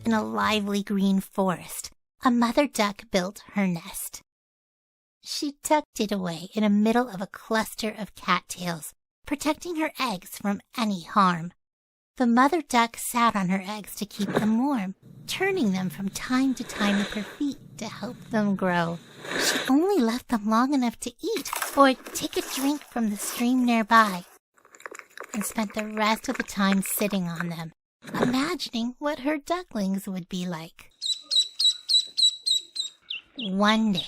in a lively green forest, a mother duck built her nest. She tucked it away in the middle of a cluster of cattails, protecting her eggs from any harm. The mother duck sat on her eggs to keep them warm, turning them from time to time with her feet to help them grow. She only left them long enough to eat or take a drink from the stream nearby, and spent the rest of the time sitting on them, imagining what her ducklings would be like. One day,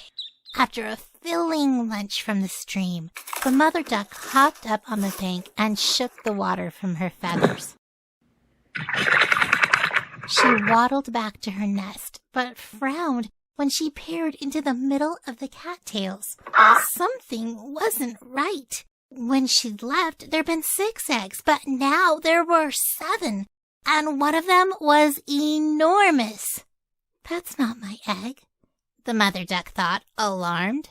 after a filling lunch from the stream, the mother duck hopped up on the bank and shook the water from her feathers. She waddled back to her nest, but frowned when she peered into the middle of the cattails. Something wasn't right. When she'd left, there'd been 6 eggs, but now there were 7, and one of them was enormous. That's not my egg, the mother duck thought, alarmed.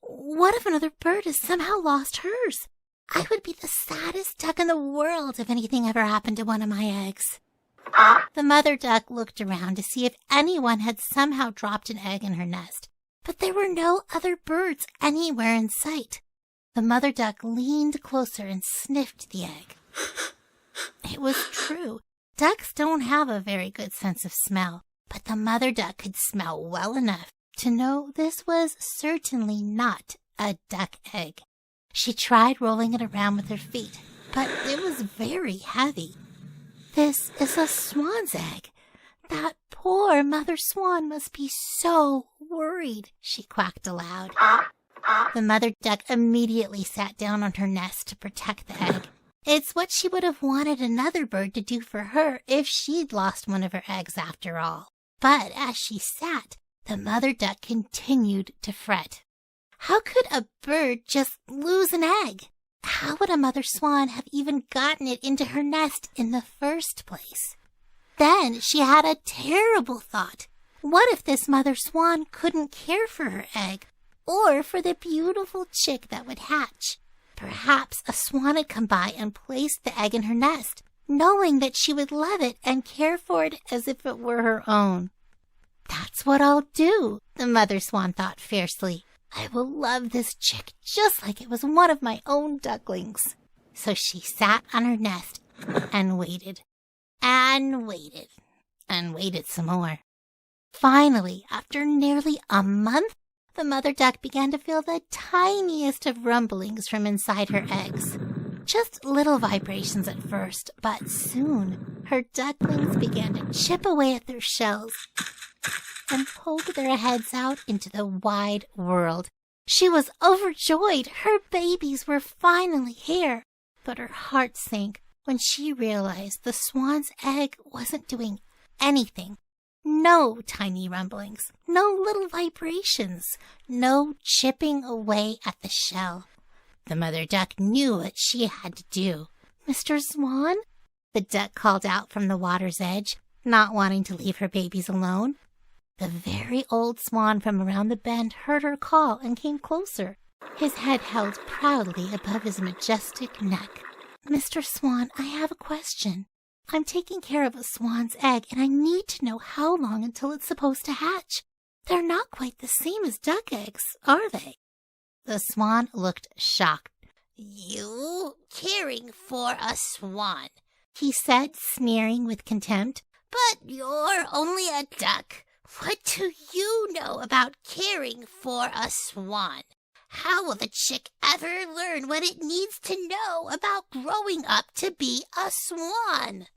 What if another bird has somehow lost hers? I would be the saddest duck in the world if anything ever happened to one of my eggs. The mother duck looked around to see if anyone had somehow dropped an egg in her nest, but there were no other birds anywhere in sight. The mother duck leaned closer and sniffed the egg. It was true. Ducks don't have a very good sense of smell, but the mother duck could smell well enough to know this was certainly not a duck egg. She tried rolling it around with her feet, but it was very heavy. This is a swan's egg. That poor mother swan must be so worried, she quacked aloud. The mother duck immediately sat down on her nest to protect the egg. It's what she would have wanted another bird to do for her if she'd lost one of her eggs after all. But as she sat, the mother duck continued to fret. How could a bird just lose an egg? How would a mother swan have even gotten it into her nest in the first place? Then she had a terrible thought. What if this mother swan couldn't care for her egg, or for the beautiful chick that would hatch? Perhaps a swan had come by and placed the egg in her nest, knowing that she would love it and care for it as if it were her own. That's what I'll do, the mother swan thought fiercely. I will love this chick just like it was one of my own ducklings. So she sat on her nest and waited, and waited, and waited some more. Finally, after nearly a month, the mother duck began to feel the tiniest of rumblings from inside her eggs. Just little vibrations at first, but soon her ducklings began to chip away at their shells and poke their heads out into the wide world. She was overjoyed. Her babies were finally here. But her heart sank when she realized the swan's egg wasn't doing anything. No tiny rumblings, no little vibrations, no chipping away at the shell. The mother duck knew what she had to do. "Mr. Swan?" the duck called out from the water's edge, not wanting to leave her babies alone. The very old swan from around the bend heard her call and came closer, his head held proudly above his majestic neck. "Mr. Swan, I have a question. I'm taking care of a swan's egg, and I need to know how long until it's supposed to hatch. They're not quite the same as duck eggs, are they?" The swan looked shocked. "You caring for a swan," he said, sneering with contempt. "But you're only a duck. What do you know about caring for a swan? How will the chick ever learn what it needs to know about growing up to be a swan?"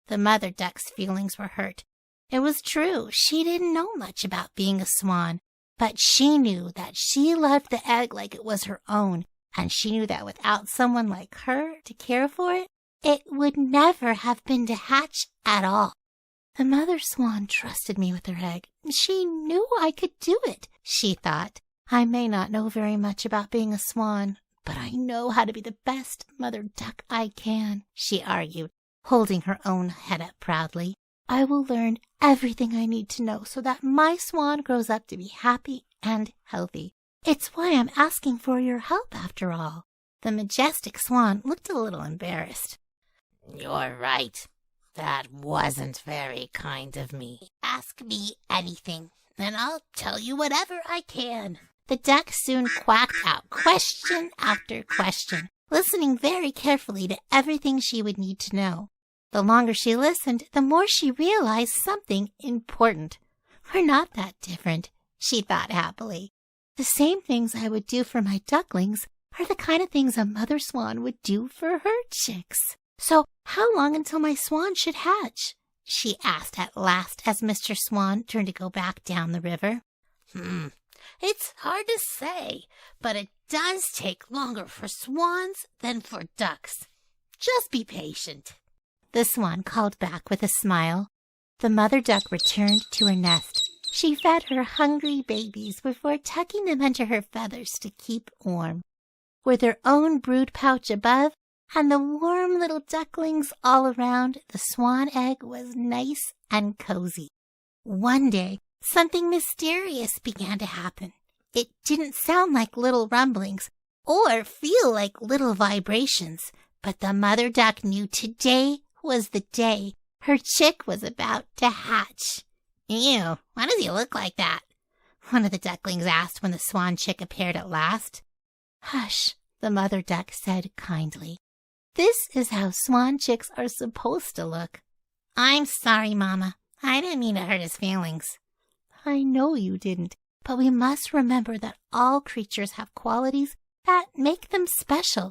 The mother duck's feelings were hurt. It was true, she didn't know much about being a swan, but she knew that she loved the egg like it was her own, and she knew that without someone like her to care for it, it would never have been to hatch at all. The mother swan trusted me with her egg. She knew I could do it, she thought. I may not know very much about being a swan, but I know how to be the best mother duck I can, she argued, holding her own head up proudly. I will learn everything I need to know so that my swan grows up to be happy and healthy. It's why I'm asking for your help after all. The majestic swan looked a little embarrassed. "You're right. That wasn't very kind of me. Ask me anything, and I'll tell you whatever I can. The duck soon quacked out question after question, listening very carefully to everything she would need to know. The longer she listened, the more she realized something important. We're not that different, she thought happily. The same things I would do for my ducklings are the kind of things a mother swan would do for her chicks. So how long until my swan should hatch? She asked at last as Mr. Swan turned to go back down the river. It's hard to say, but it does take longer for swans than for ducks. Just be patient. The swan called back with a smile. The mother duck returned to her nest. She fed her hungry babies before tucking them into her feathers to keep warm. With her own brood pouch above and the warm little ducklings all around, the swan egg was nice and cozy. One day, something mysterious began to happen. It didn't sound like little rumblings or feel like little vibrations, but the mother duck knew today was the day her chick was about to hatch. Ew, why does he look like that? One of the ducklings asked when the swan chick appeared at last. Hush, the mother duck said kindly. This is how swan chicks are supposed to look. I'm sorry, Mama. I didn't mean to hurt his feelings. I know you didn't, but we must remember that all creatures have qualities that make them special,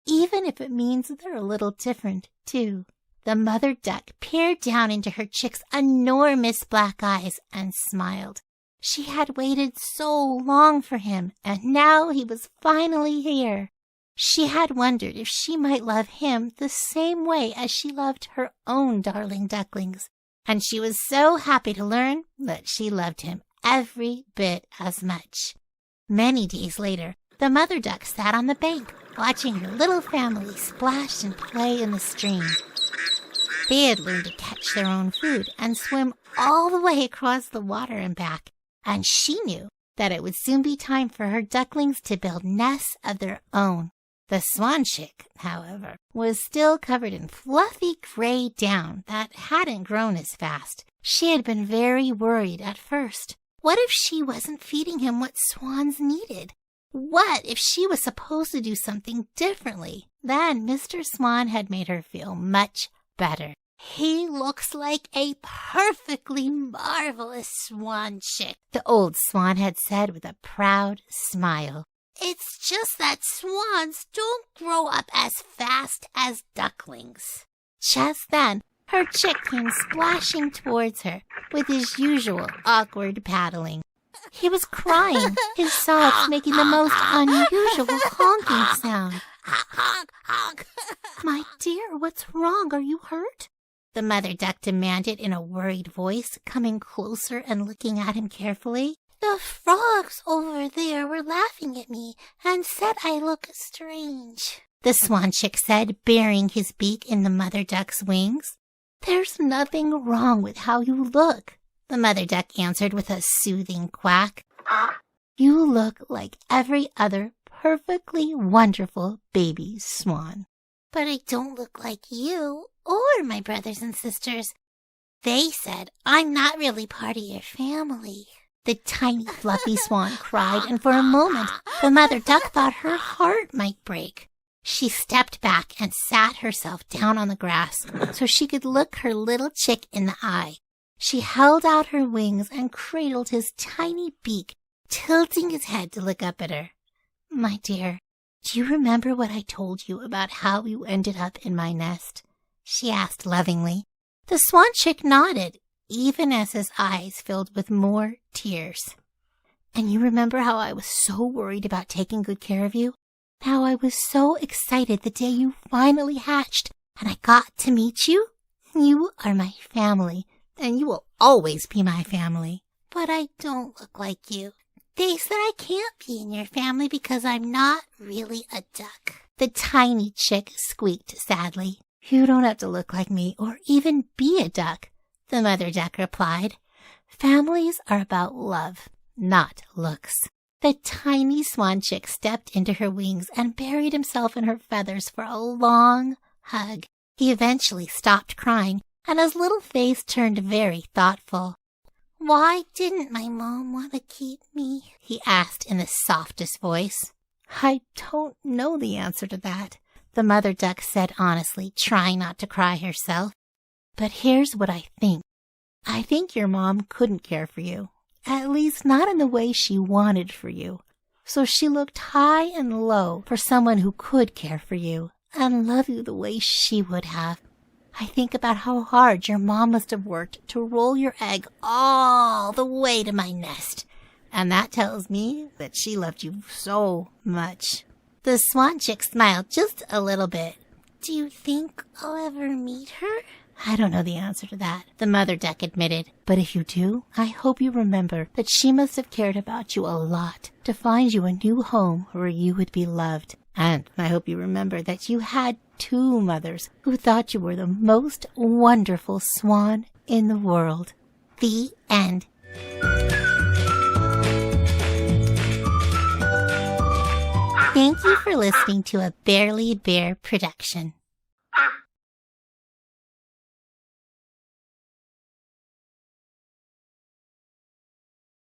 even if it means they're a little different, too. The mother duck peered down into her chick's enormous black eyes and smiled. She had waited so long for him, and now he was finally here. She had wondered if she might love him the same way as she loved her own darling ducklings, and she was so happy to learn that she loved him every bit as much. Many days later, the mother duck sat on the bank, watching her little family splash and play in the stream. They had learned to catch their own food and swim all the way across the water and back, and she knew that it would soon be time for her ducklings to build nests of their own. The swan chick, however, was still covered in fluffy gray down that hadn't grown as fast. She had been very worried at first. What if she wasn't feeding him what swans needed? What if she was supposed to do something differently? Then Mr. Swan had made her feel much better. He looks like a perfectly marvelous swan chick, the old swan had said with a proud smile. It's just that swans don't grow up as fast as ducklings. Just then, her chick came splashing towards her with his usual awkward paddling. He was crying, his sobs making the most unusual honking sound. Honk, honk. My dear, what's wrong? Are you hurt? The mother duck demanded in a worried voice, coming closer and looking at him carefully. The frogs over there were laughing at me and said I look strange, the swan chick said, burying his beak in the mother duck's wings. There's nothing wrong with how you look, the mother duck answered with a soothing quack. You look like every other perfectly wonderful baby swan. But I don't look like you or my brothers and sisters. They said I'm not really part of your family. The tiny fluffy swan cried, and for a moment the mother duck thought her heart might break. She stepped back and sat herself down on the grass so she could look her little chick in the eye. She held out her wings and cradled his tiny beak, tilting his head to look up at her. My dear, do you remember what I told you about how you ended up in my nest? She asked lovingly. The swan chick nodded, even as his eyes filled with more tears. And you remember how I was so worried about taking good care of you? How I was so excited the day you finally hatched and I got to meet you? You are my family, and you will always be my family. But I don't look like you. They said I can't be in your family because I'm not really a duck. The tiny chick squeaked sadly. You don't have to look like me or even be a duck, the mother duck replied. Families are about love, not looks. The tiny swan chick stepped into her wings and buried himself in her feathers for a long hug. He eventually stopped crying and his little face turned very thoughtful. "Why didn't my mom want to keep me?" he asked in the softest voice. "I don't know the answer to that," the mother duck said honestly, trying not to cry herself. "But here's what I think. I think your mom couldn't care for you, at least not in the way she wanted for you. So she looked high and low for someone who could care for you and love you the way she would have. I think about how hard your mom must have worked to roll your egg all the way to my nest, and that tells me that she loved you so much." The swan chick smiled just a little bit. "Do you think I'll ever meet her?" "I don't know the answer to that," the mother duck admitted. "But if you do, I hope you remember that she must have cared about you a lot to find you a new home where you would be loved. And I hope you remember that you had 2 mothers who thought you were the most wonderful swan in the world." The end. Thank you for listening to a Bearily Bear production.